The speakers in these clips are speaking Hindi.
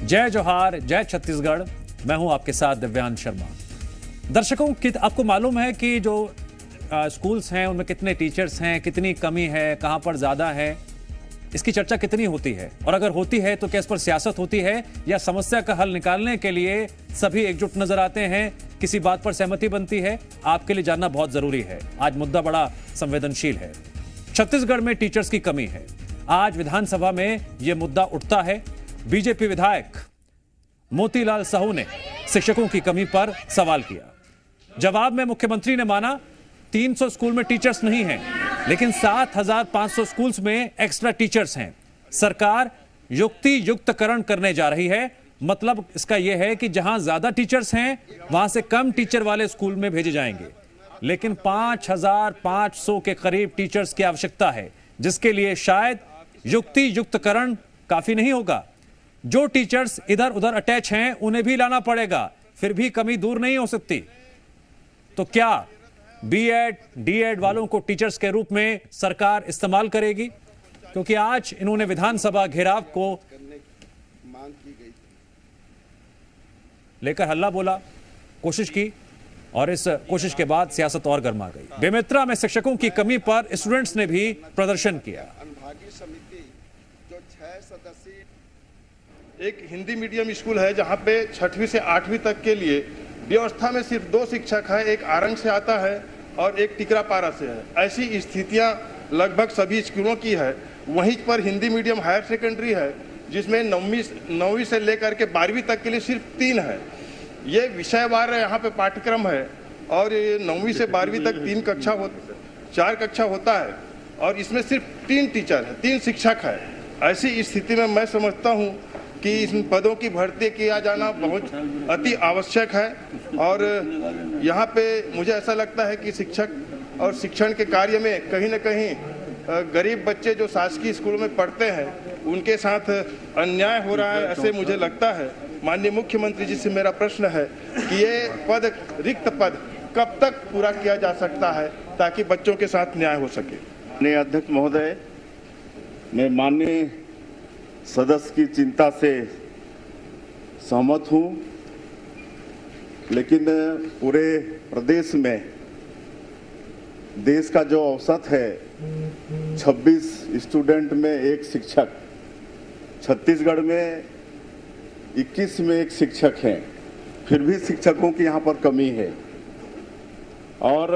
जय जोहार, जय छत्तीसगढ़। मैं हूं आपके साथ दिव्यांश शर्मा। दर्शकों, आपको मालूम है कि जो स्कूल्स हैं उनमें कितने टीचर्स हैं, कितनी कमी है, कहां पर ज्यादा है, इसकी चर्चा कितनी होती है? और अगर होती है तो क्या इस पर सियासत होती है या समस्या का हल निकालने के लिए सभी एकजुट नजर आते हैं, किसी बात पर सहमति बनती है? आपके लिए जानना बहुत जरूरी है। आज मुद्दा बड़ा संवेदनशील है। छत्तीसगढ़ में टीचर्स की कमी है। आज विधानसभा में यह मुद्दा उठता है। बीजेपी विधायक मोतीलाल साहू ने शिक्षकों की कमी पर सवाल किया। जवाब में मुख्यमंत्री ने माना 300 स्कूल में टीचर्स नहीं हैं, लेकिन 7,500 स्कूल्स में एक्स्ट्रा टीचर्स हैं। सरकार युक्ति युक्तकरण करने जा रही है। मतलब इसका यह है कि जहां ज्यादा टीचर्स हैं वहां से कम टीचर वाले स्कूल में भेजे जाएंगे, लेकिन 5,500 के करीब टीचर्स की आवश्यकता है, जिसके लिए शायद युक्ति युक्तकरण काफी नहीं होगा। जो टीचर्स इधर उधर अटैच हैं उन्हें भी लाना पड़ेगा, फिर भी कमी दूर नहीं हो सकती। तो क्या बीएड डीएड वालों को टीचर्स के रूप में सरकार इस्तेमाल करेगी? क्योंकि आज इन्होंने विधानसभा घेराव को लेकर हल्ला बोला, कोशिश की, और इस कोशिश के बाद सियासत और गर्मा गई। बेमेतरा में शिक्षकों की कमी पर स्टूडेंट्स ने भी प्रदर्शन किया। अनुभागीय समिति जो 6 सदस्यीय एक हिंदी मीडियम स्कूल है, जहां पे 6वीं से 8वीं तक के लिए व्यवस्था में सिर्फ 2 शिक्षक है। एक आरंग से आता है और एक टिकरापारा से है। ऐसी स्थितियां लगभग सभी स्कूलों की है। वहीं पर हिंदी मीडियम हायर सेकेंडरी है, जिसमें 9वीं से लेकर के 12वीं तक के लिए सिर्फ 3 है। ये विषयवार यहाँ पे पाठ्यक्रम है और 9वीं से 12वीं तक 4 कक्षा होता है और इसमें सिर्फ 3 टीचर है, 3 शिक्षक है। ऐसी स्थिति में मैं समझता हूँ कि इन पदों की भर्ती किया जाना बहुत अति आवश्यक है। और यहाँ पे मुझे ऐसा लगता है कि शिक्षक और शिक्षण के कार्य में कहीं न कहीं गरीब बच्चे जो शासकीय स्कूलों में पढ़ते हैं उनके साथ अन्याय हो रहा है, ऐसे मुझे लगता है। माननीय मुख्यमंत्री जी से मेरा प्रश्न है कि ये रिक्त पद कब तक पूरा किया जा सकता है ताकि बच्चों के साथ न्याय हो सके। माननीय अध्यक्ष महोदय, मैं माननीय सदस्य की चिंता से सहमत हूं, लेकिन पूरे प्रदेश में देश का जो औसत है 26 स्टूडेंट में 1 शिक्षक, छत्तीसगढ़ में 21 में 1 शिक्षक हैं। फिर भी शिक्षकों की यहाँ पर कमी है और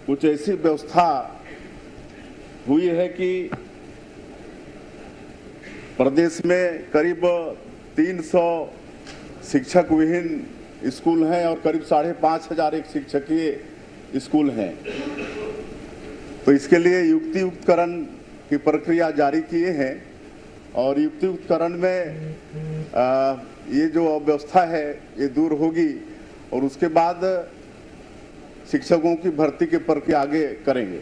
कुछ ऐसी व्यवस्था हुई है कि प्रदेश में करीब 300 शिक्षक विहीन स्कूल हैं और करीब 5,500 एक शिक्षकीय स्कूल हैं। तो इसके लिए युक्ति युक्तकरण की प्रक्रिया जारी किए हैं और युक्ति युक्तकरण में ये जो अव्यवस्था है ये दूर होगी और उसके बाद शिक्षकों की भर्ती की प्रक्रिया आगे करेंगे।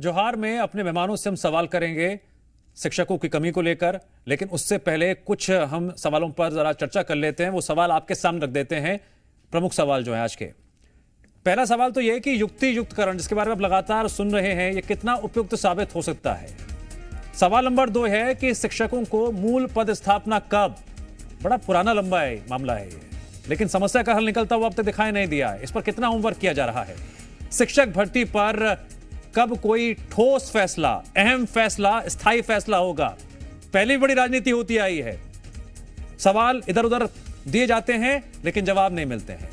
जोहार में अपने मेहमानों से हम सवाल करेंगे शिक्षकों की कमी को लेकर, लेकिन उससे पहले कुछ हम सवालों पर जरा चर्चा कर लेते हैं। वो सवाल आपके सामने रख देते हैं, प्रमुख सवाल जो है आज के। पहला सवाल तो यह कि युक्ति युक्तकरण, जिसके बारे में आप लगातार सुन रहे हैं, ये कितना उपयुक्त साबित हो सकता है? सवाल नंबर 2 है कि शिक्षकों को मूल पद स्थापना कब? बड़ा पुराना लंबा है मामला है ये, लेकिन समस्या का हल निकलता हुआ अब तक दिखाई नहीं दिया है। इस पर कितना होमवर्क किया जा रहा है? शिक्षक भर्ती पर कब कोई ठोस फैसला, अहम फैसला, स्थायी फैसला होगा? पहली बड़ी राजनीति होती आई है, सवाल इधर उधर दिए जाते हैं लेकिन जवाब नहीं मिलते हैं।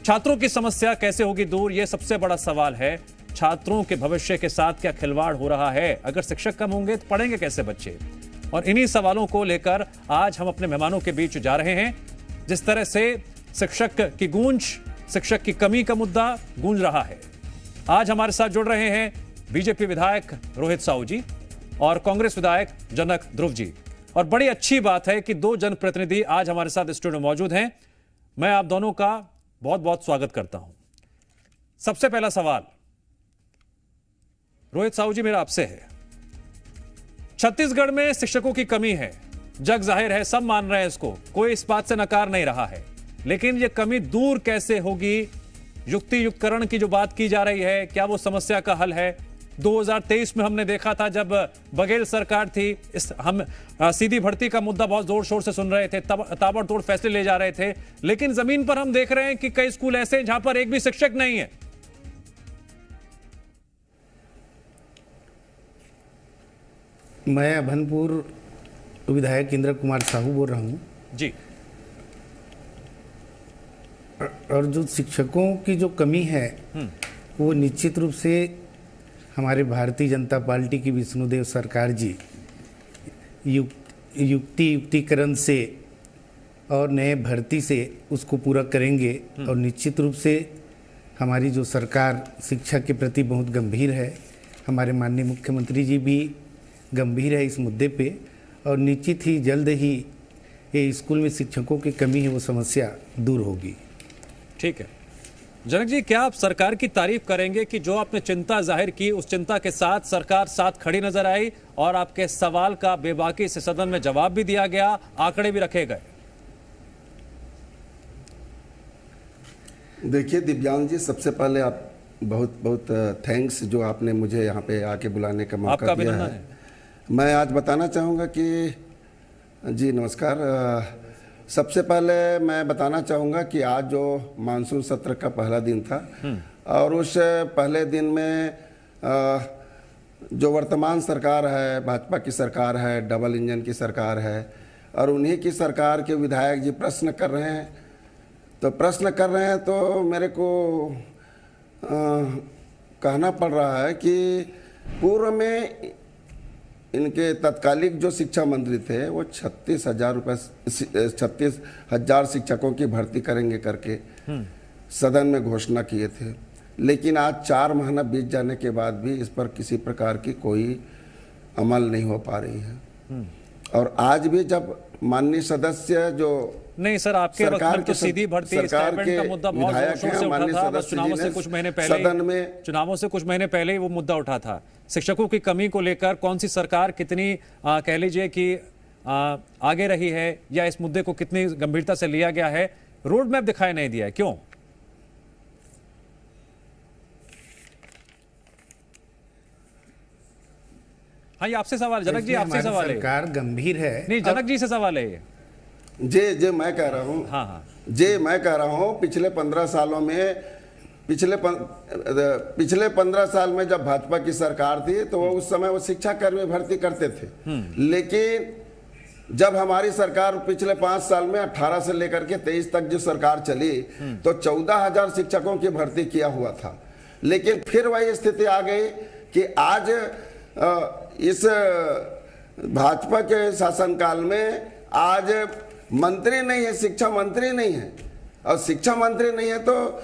छात्रों की समस्या कैसे होगी दूर, यह सबसे बड़ा सवाल है। छात्रों के भविष्य के साथ क्या खिलवाड़ हो रहा है? अगर शिक्षक कम होंगे तो पढ़ेंगे कैसे बच्चे? और इन्हीं सवालों को लेकर आज हम अपने मेहमानों के बीच जा रहे हैं। जिस तरह से शिक्षक की गूंज, शिक्षक की कमी का मुद्दा गूंज रहा है। आज हमारे साथ जुड़ रहे हैं बीजेपी विधायक रोहित साहू जी और कांग्रेस विधायक जनक ध्रुव जी। और बड़ी अच्छी बात है कि 2 जनप्रतिनिधि आज हमारे साथ स्टूडियो में मौजूद हैं। मैं आप दोनों का बहुत बहुत स्वागत करता हूं। सबसे पहला सवाल रोहित साहू जी मेरा आपसे है। छत्तीसगढ़ में शिक्षकों की कमी है, जग जाहिर है, सब मान रहे हैं इसको, कोई इस बात से नकार नहीं रहा है, लेकिन यह कमी दूर कैसे होगी? युक्ति युक्तकरण की जो बात की जा रही है, क्या वो समस्या का हल है? 2023 में हमने देखा था जब बघेल सरकार थी, हम सीधी भर्ती का मुद्दा बहुत जोर शोर से सुन रहे थे, ताबड़तोड़ फैसले ले जा रहे थे, लेकिन जमीन पर हम देख रहे हैं कि कई स्कूल ऐसे हैं जहां पर एक भी शिक्षक नहीं है। मैं अभनपुर विधायक इंद्र कुमार साहू बोल रहा हूँ जी। और जो शिक्षकों की जो कमी है वो निश्चित रूप से हमारे भारतीय जनता पार्टी की विष्णुदेव सरकार जी युक्तिकरण से और नए भर्ती से उसको पूरा करेंगे। और निश्चित रूप से हमारी जो सरकार शिक्षा के प्रति बहुत गंभीर है, हमारे माननीय मुख्यमंत्री जी भी गंभीर है इस मुद्दे पे, और निश्चित ही जल्द ही ये स्कूल में शिक्षकों की कमी है वो समस्या दूर होगी। ठीक है जनक जी, क्या आप सरकार की तारीफ करेंगे कि जो आपने चिंता जाहिर की उस चिंता के साथ सरकार साथ खड़ी नजर आई और आपके सवाल का बेबाकी से सदन में जवाब भी दिया गया, आंकड़े भी रखे गए? देखिए दिव्यांग जी, सबसे पहले आप बहुत बहुत थैंक्स जो आपने मुझे यहाँ पे आके बुलाने का मौका दिया है। मैं आज बताना चाहूँगा कि जी नमस्कार। सबसे पहले मैं बताना चाहूँगा कि आज जो मानसून सत्र का पहला दिन था और उस पहले दिन में जो वर्तमान सरकार है, भाजपा की सरकार है, डबल इंजन की सरकार है, और उन्हीं की सरकार के विधायक जी प्रश्न कर रहे हैं। तो मेरे को कहना पड़ रहा है कि पूर्व में इनके तत्कालिक जो शिक्षा मंत्री थे वो 36,000 शिक्षकों की भर्ती करेंगे करके सदन में घोषणा किए थे, लेकिन आज 4 महीना बीत जाने के बाद भी इस पर किसी प्रकार की कोई अमल नहीं हो पा रही है। और आज भी जब माननीय सदस्य जो नहीं सर, आपके वक्त में तो सीधी भर्ती स्टाइपेंड का मुद्दा बहुत जोर शोर से उठा था। बस चुनावों से कुछ महीने पहले ही वो मुद्दा उठा था। शिक्षकों की कमी को लेकर कौन सी सरकार कितनी कह लीजिए कि आगे रही है या इस मुद्दे को कितनी गंभीरता से लिया गया है, रोड मैप दिखाई नहीं दिया है, क्यों? हाँ, ये आपसे सवाल, जनक जी आपसे सवाल है। सरकार गंभीर है। नहीं, जनक जी से सवाल है ये। जे मैं कह रहा हूँ, हाँ, मैं कह रहा हूँ पिछले 15 सालों में, पिछले 15 साल में जब भाजपा की सरकार थी तो वो उस समय वो शिक्षा कर्मी भर्ती करते थे, लेकिन जब हमारी सरकार पिछले 5 साल में 18 से लेकर के 23 तक जो सरकार चली तो 14,000 शिक्षकों की भर्ती किया हुआ था। लेकिन फिर वही स्थिति आ गई कि आज इस भाजपा के शासनकाल में आज मंत्री नहीं है, शिक्षा मंत्री नहीं है, और शिक्षा मंत्री नहीं है तो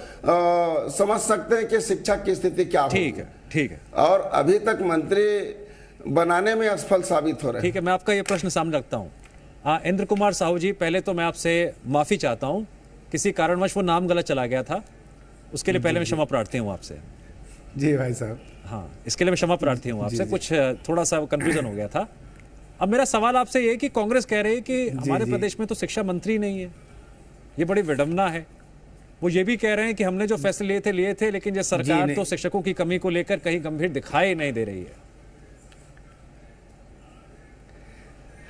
समझ सकते हैं कि शिक्षा की स्थिति क्या होगी। ठीक है। और अभी तक मंत्री बनाने में असफल साबित हो रहे हैं। ठीक है, मैं आपका ये प्रश्न सामने रखता हूँ। इंद्र कुमार साहू जी, पहले तो मैं आपसे माफी चाहता हूँ, किसी कारणवश वो नाम गलत चला गया था, उसके लिए पहले मैं क्षमा प्रार्थी हूँ आपसे। जी भाई साहब। हाँ, इसके लिए मैं क्षमा प्रार्थी हूँ आपसे, कुछ थोड़ा सा कंफ्यूजन हो गया था। अब मेरा सवाल आपसे ये कि कांग्रेस कह रही है कि हमारे प्रदेश में तो शिक्षा मंत्री नहीं है, ये बड़ी विडंबना है। वो ये भी कह रहे हैं कि हमने जो फैसले लिए थे, लेकिन ये सरकार तो शिक्षकों की कमी को लेकर कहीं गंभीर दिखाई नहीं दे रही है।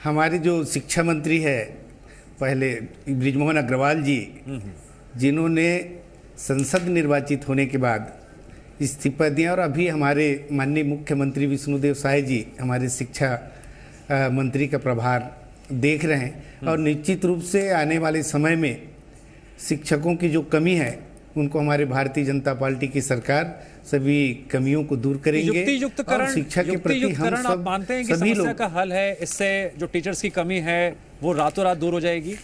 हमारे जो शिक्षा मंत्री है पहले बृजमोहन अग्रवाल जी, जिन्होंने संसद निर्वाचित होने के बाद इस्तीफा दिया, और अभी हमारे माननीय मुख्यमंत्री विष्णुदेव साय जी हमारे शिक्षा मंत्री का प्रभार देख रहे हैं। और निश्चित रूप से आने वाले समय में शिक्षकों की जो कमी है उनको हमारे भारतीय जनता पार्टी की सरकार सभी कमियों को दूर करेंगे। और शिक्षा के प्रति हम सब, आप मानते हैं कि समस्या का हल है, इससे जो टीचर्स की कमी है वो रातों रात दूर हो जाएगी?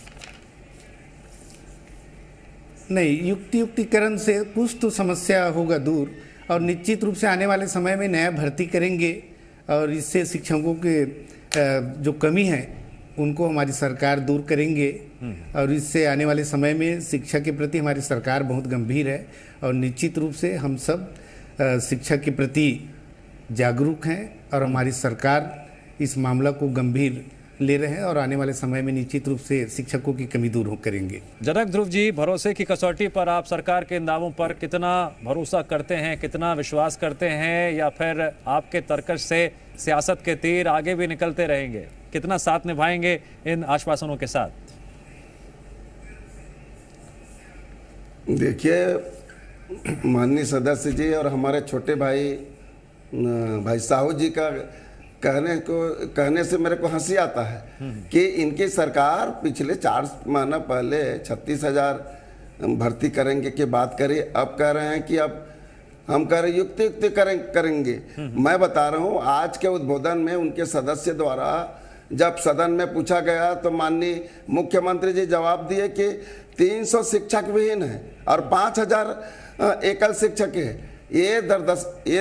नहीं, युक्तिकरण से कुछ तो समस्या होगा दूर, और निश्चित रूप से आने वाले समय में नया भर्ती करेंगे और इससे शिक्षकों के जो कमी है उनको हमारी सरकार दूर करेंगे। और इससे आने वाले समय में शिक्षा के प्रति हमारी सरकार बहुत गंभीर है, और निश्चित रूप से हम सब शिक्षा के प्रति जागरूक हैं और हमारी सरकार इस मामला को गंभीर ले रहे हैं और आने वाले समय में निश्चित रूप से शिक्षकों की कमी दूर करेंगे। जनक ध्रुव जी, भरोसे की कसौटी पर आप सरकार के इन दावों पर कितना भरोसा करते हैं, कितना विश्वास करते हैं, या फिर आपके तर्कश से सियासत के तीर आगे भी निकलते रहेंगे? कितना साथ निभाएंगे इन आश्वासनों के साथ? देखिए माननीय सदस्य जी और हमारे छोटे भाई साहू जी का कहने से मेरे को हंसी आता है कि इनकी सरकार पिछले 4 महीना पहले 36,000 भर्ती करेंगे की बात करी, अब कह रहे हैं कि अब हम कह रहे युक्ति करेंगे। मैं बता रहा हूँ आज के उद्बोधन में उनके सदस्य द्वारा जब सदन में पूछा गया तो माननीय मुख्यमंत्री जी जवाब दिए कि 300 शिक्षक विहीन है और 5,000 एकल शिक्षक है। ये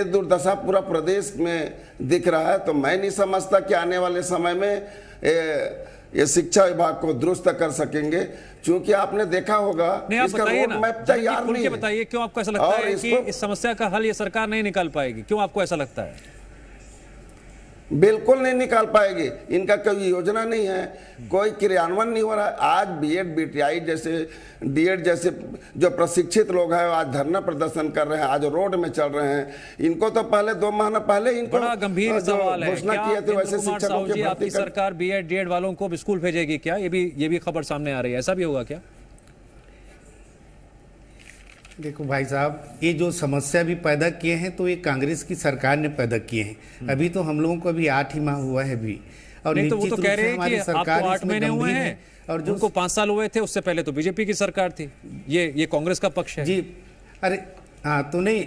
दुर्दशा पूरा प्रदेश में दिख रहा है। तो मैं नहीं समझता कि आने वाले समय में ये शिक्षा विभाग को दुरुस्त कर सकेंगे, क्योंकि आपने देखा होगा इसका रोड मैप तैयार नहीं है। बताइए क्यों आपको ऐसा लगता है कि इस समस्या का हल ये सरकार नहीं निकाल पाएगी? क्यों आपको ऐसा लगता है? बिल्कुल नहीं निकाल पाएगी। इनका कोई योजना नहीं है, कोई क्रियान्वयन नहीं हो रहा है। आज बीएड बीटीआई जैसे डीएड जैसे जो प्रशिक्षित लोग हैं आज धरना प्रदर्शन कर रहे हैं, आज रोड में चल रहे हैं। इनको तो पहले 2 महीना पहले इनको बड़ा गंभीर सवाल है, घोषणा किए थे वैसे शिक्षकों की आपकी सरकार बीएड डीएड वालों को स्कूल भेजेगी क्या? ये भी खबर सामने आ रही है, ऐसा भी होगा क्या? देखो भाई साहब, ये जो समस्या भी पैदा किए हैं तो ये कांग्रेस की सरकार ने पैदा किए हैं। अभी तो हम लोगों को अभी 8 ही माह हुआ है अभी, और नहीं तो वो तो कह रहे हैं कि आपको 8 महीने हुए हैं और जो उनको 5 साल हुए थे, उससे पहले तो बीजेपी की सरकार थी। ये कांग्रेस का पक्ष है जी। अरे हाँ, तो नहीं,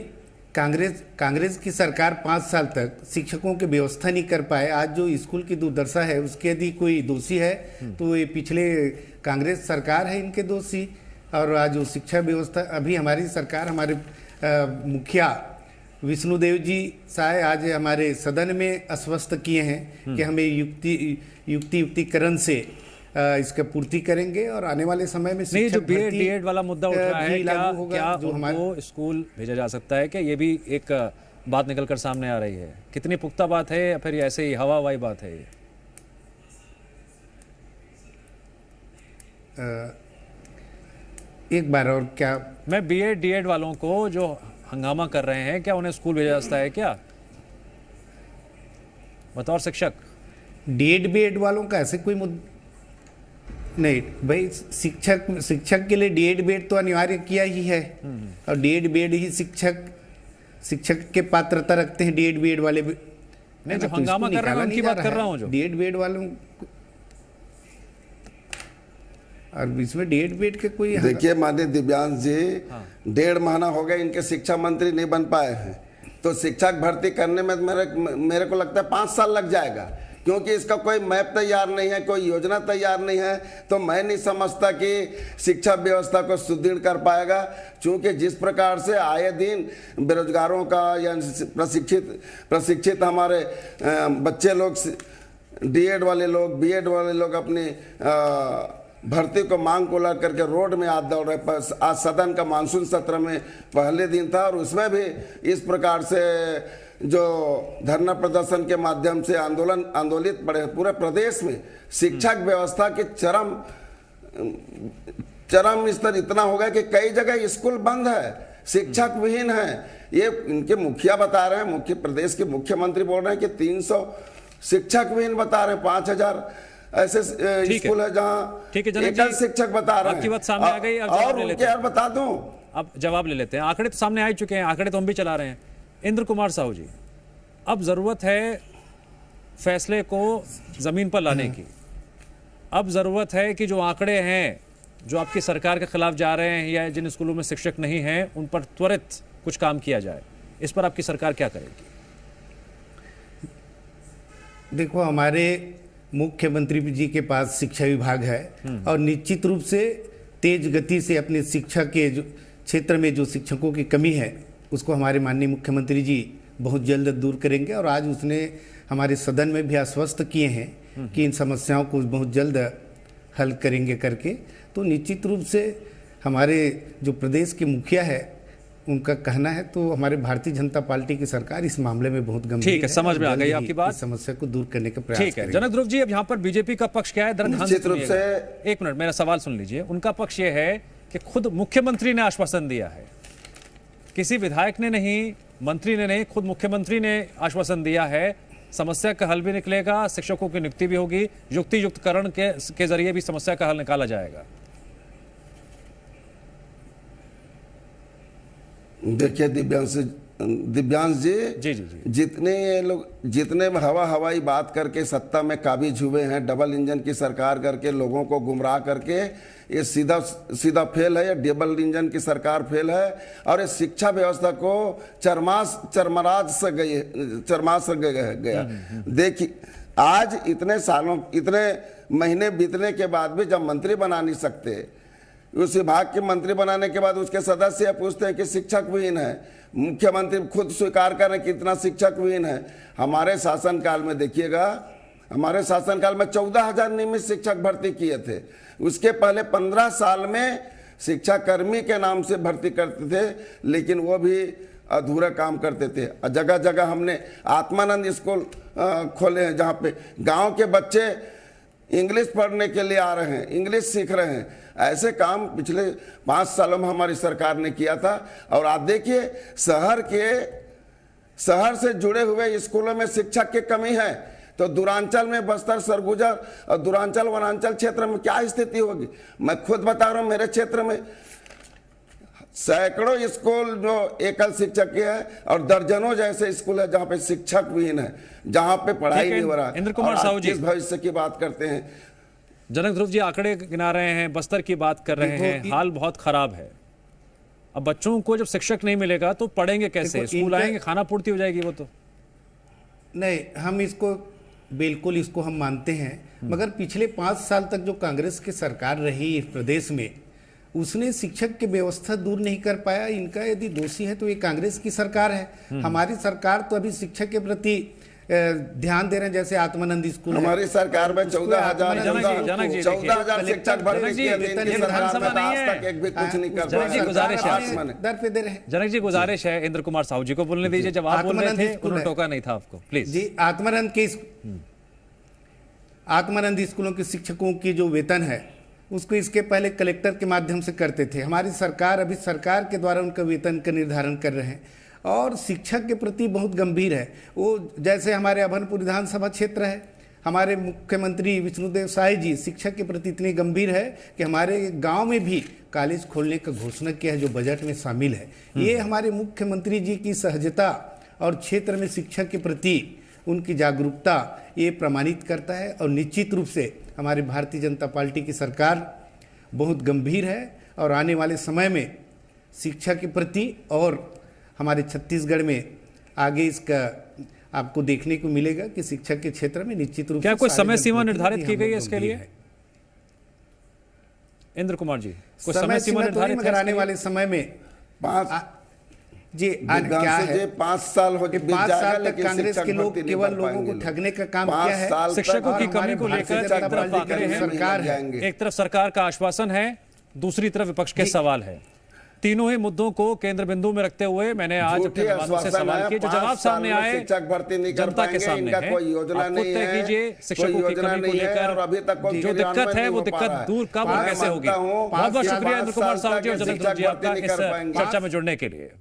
कांग्रेस की सरकार 5 साल तक शिक्षकों की व्यवस्था नहीं कर पाए। आज जो स्कूल की दुर्दशा है उसके यदि कोई दोषी है तो ये पिछले कांग्रेस सरकार है इनके दोषी। और आज जो शिक्षा व्यवस्था अभी हमारी सरकार, हमारे मुखिया विष्णुदेव जी साहब आज हमारे सदन में आश्वस्त किए हैं कि हमें युक्तिकरण से इसका पूर्ति करेंगे और आने वाले समय में नहीं, जो बीएड डीएड वाला मुद्दा उठ रहा है, क्या जो हमको स्कूल भेजा जा सकता है? क्या ये भी एक बात निकलकर सामने आ रही है? कितनी पुख्ता बात है या फिर ऐसे ही हवाई बात है ये? एक बार और क्या मैं बीएड डीएड वालों को जो हंगामा कर रहे हैं, क्या उन्हें स्कूल भेजा जाता है क्या बतौर शिक्षक? डीएड बीएड वालों का ऐसे कोई मुद्दा नहीं भाई। शिक्षक के लिए डीएड बीएड तो अनिवार्य किया ही है, और डीएड बीएड ही शिक्षक के पात्रता रखते हैं डीएड बीएड वाले। नहीं, जो हंगामा कर रहे हैं उनकी बात कर रहा हूं, जो डीएड बीएड वालों। और इसमें डीएड बीएड के कोई, देखिए माननीय दिव्यांश जी, 1.5 महीना हो गया इनके शिक्षा मंत्री नहीं बन पाए हैं, तो शिक्षक भर्ती करने में मेरे को लगता है 5 साल लग जाएगा, क्योंकि इसका कोई मैप तैयार नहीं है, कोई योजना तैयार नहीं है। तो मैं नहीं समझता कि शिक्षा व्यवस्था को सुदृढ़ कर पाएगा, क्योंकि जिस प्रकार से आए दिन बेरोजगारों का या प्रशिक्षित हमारे बच्चे लोग, डीएड वाले लोग, बीएड वाले लोग अपनी भर्ती को मांग को लेकर के रोड में आज दौड़ रहे। आज सदन का मानसून सत्र में पहले दिन था और उसमें भी इस प्रकार से जो धरना प्रदर्शन के माध्यम से आंदोलित पड़े। पूरे प्रदेश में शिक्षक व्यवस्था के चरम स्तर इतना हो गया कि कई जगह स्कूल बंद है, शिक्षक विहीन है। ये इनके मुखिया बता रहे हैं, प्रदेश के मुख्यमंत्री बोल रहे हैं कि 300 शिक्षक विहीन बता रहे हैं, 5,000 ऐसे स्कूल है जहाँ एकल शिक्षक बता रहे हैं। आपकी बात सामने आ गई, और उनके यार बता दूं, अब जवाब ले लेते हैं। आंकड़े तो सामने आ चुके हैं, आंकड़े तो हम भी चला रहे हैं। इंद्र कुमार साहू जी, अब जरूरत है फैसले को जमीन पर लाने की। अब जरूरत है कि जो आंकड़े हैं जो आपकी सरकार के खिलाफ जा रहे हैं या जिन स्कूलों में शिक्षक नहीं हैं उन पर त्वरित कुछ काम किया जाए। इस पर आपकी सरकार क्या करेगी? देखो, हमारे मुख्यमंत्री जी के पास शिक्षा विभाग है और निश्चित रूप से तेज गति से अपने शिक्षा के जो क्षेत्र में जो शिक्षकों की कमी है उसको हमारे माननीय मुख्यमंत्री जी बहुत जल्द दूर करेंगे। और आज उसने हमारे सदन में भी आश्वस्त किए हैं कि इन समस्याओं को बहुत जल्द हल करेंगे करके। तो निश्चित रूप से हमारे जो प्रदेश के मुखिया है उनका कहना है, तो हमारे भारतीय जनता पार्टी की सरकार इस मामले में बहुत गंभीर ठीक है, समझ में आ गई आपकी बात। इस समस्या को दूर करने का प्रयास ठीक है जनक ध्रुव जी, अब यहाँ पर बीजेपी का पक्ष क्या है? निश्चित रूप से एक मिनट मेरा सवाल सुन लीजिए। उनका पक्ष ये है कि खुद मुख्यमंत्री ने आश्वासन दिया है, किसी विधायक ने नहीं, मंत्री ने नहीं, खुद मुख्यमंत्री ने आश्वासन दिया है समस्या का हल भी निकलेगा, शिक्षकों की नियुक्ति भी होगी, युक्ति युक्तकरण के जरिए भी समस्या का हल निकाला जाएगा। देखिए दिव्यांश जी, जी जी जी, जितने ये लोग जितने हवाई बात करके सत्ता में काबिज हुए हैं, डबल इंजन की सरकार करके लोगों को गुमराह करके, ये सीधा फेल है। ये डबल इंजन की सरकार फेल है और ये शिक्षा व्यवस्था को चरमराज से गया। देखिए आज इतने महीने बीतने के बाद भी जब मंत्री बना नहीं सकते, उस विभाग के मंत्री बनाने के बाद उसके सदस्य पूछते हैं कि शिक्षक विहीन है, मुख्यमंत्री खुद स्वीकार करें कि इतना शिक्षक विहीन है। हमारे शासनकाल में देखिएगा, हमारे शासनकाल में 14,000 नियमित शिक्षक भर्ती किए थे। उसके पहले 15 साल में शिक्षा कर्मी के नाम से भर्ती करते थे, लेकिन वो भी अधूरा काम करते थे। जगह जगह हमने आत्मानंद स्कूल खोले हैं, जहाँ पे गांव के बच्चे इंग्लिश पढ़ने के लिए आ रहे हैं, इंग्लिश सीख रहे हैं। ऐसे काम पिछले 5 सालों में हमारी सरकार ने किया था। और आप देखिए शहर से जुड़े हुए स्कूलों में शिक्षक की कमी है, तो दूरांचल में बस्तर, सरगुजा और दूरांचल वनांचल क्षेत्र में क्या स्थिति होगी? मैं खुद बता रहा हूँ, मेरे क्षेत्र में सैकड़ों स्कूल जो एकल शिक्षक के है और दर्जनों जैसे स्कूल है जहाँ पे शिक्षक विहीन है, जहाँ पे पढ़ाई नहीं हो रहा। इंद्र कुमार साहू जी, किस भविष्य की बात करते हैं? जनक ध्रुव जी आंकड़े गिना रहे हैं, बस्तर की बात कर रहे हैं, हाल बहुत खराब है। अब बच्चों को जब शिक्षक नहीं मिलेगा तो पढ़ेंगे कैसे? स्कूल आएंगे, खाना पूर्ति हो जाएगी वो तो नहीं। हम इसको बिल्कुल इसको हम मानते हैं, मगर पिछले 5 साल तक जो कांग्रेस की सरकार रही इस प्रदेश में, उसने शिक्षक की व्यवस्था दूर नहीं कर पाया। इनका यदि दोषी है तो ये कांग्रेस की सरकार है। हमारी सरकार तो अभी शिक्षक के प्रति ध्यान दे रहे हैं, जैसे आत्मानंद स्कूल हमारी सरकार में 14,000 शिक्षक भर्ती किए थे। जनक जी गुजारिश है इंद्र कुमार साहू जी को बोलने दीजिए, जब आप बोल रहे थे उन्होंने टोका नहीं था आपको, प्लीज जी। आत्मानंद स्कूलों के शिक्षकों की जो वेतन है उसको इसके पहले कलेक्टर के माध्यम से करते थे। हमारी सरकार अभी सरकार के द्वारा उनका वेतन का निर्धारण कर रहे हैं और शिक्षक के प्रति बहुत गंभीर है वो। जैसे हमारे अभनपुर विधानसभा क्षेत्र है, हमारे मुख्यमंत्री विष्णुदेव साय जी शिक्षक के प्रति इतने गंभीर है कि हमारे गांव में भी कॉलेज खोलने का घोषणा किया है, जो बजट में शामिल है। ये हमारे मुख्यमंत्री जी की सहजता और क्षेत्र में शिक्षक के प्रति उनकी जागरूकता ये प्रमाणित करता है। और निश्चित रूप से हमारी भारतीय जनता पार्टी की सरकार बहुत गंभीर है और आने वाले समय में शिक्षा के प्रति और हमारे छत्तीसगढ़ में आगे इसका आपको देखने को मिलेगा कि शिक्षा के क्षेत्र में निश्चित रूप से क्या कोई समय सीमा निर्धारित की गई है इसके लिए? इंद्र कुमार जी, कोई समय सीमा निर्धारित है? आने वाले समय में जी क्या है, 5 साल हो गए, 5 साल तक कांग्रेस के लोग केवल लोगों को ठगने का काम किया है। शिक्षकों की कमी को लेकर सरकार है, एक तरफ सरकार का आश्वासन है, दूसरी तरफ विपक्ष के सवाल है। तीनों ही मुद्दों को केंद्र बिंदु में रखते हुए मैंने आज अपने मेहमानों से सवाल किए, जो जवाब सामने आए शिक्षक भर्ती नहीं कर जनता के सामने है। कोई योजना नहीं है, कीजिए शिक्षकों की कमी को लेकर अभी तक जो दिक्कत है वो दिक्कत दूर कब और कैसे होगी। बहुत बहुत शुक्रिया इंद्र कुमार साहू जी और जनक ध्रुव जी आपका इस चर्चा में जुड़ने के लिए।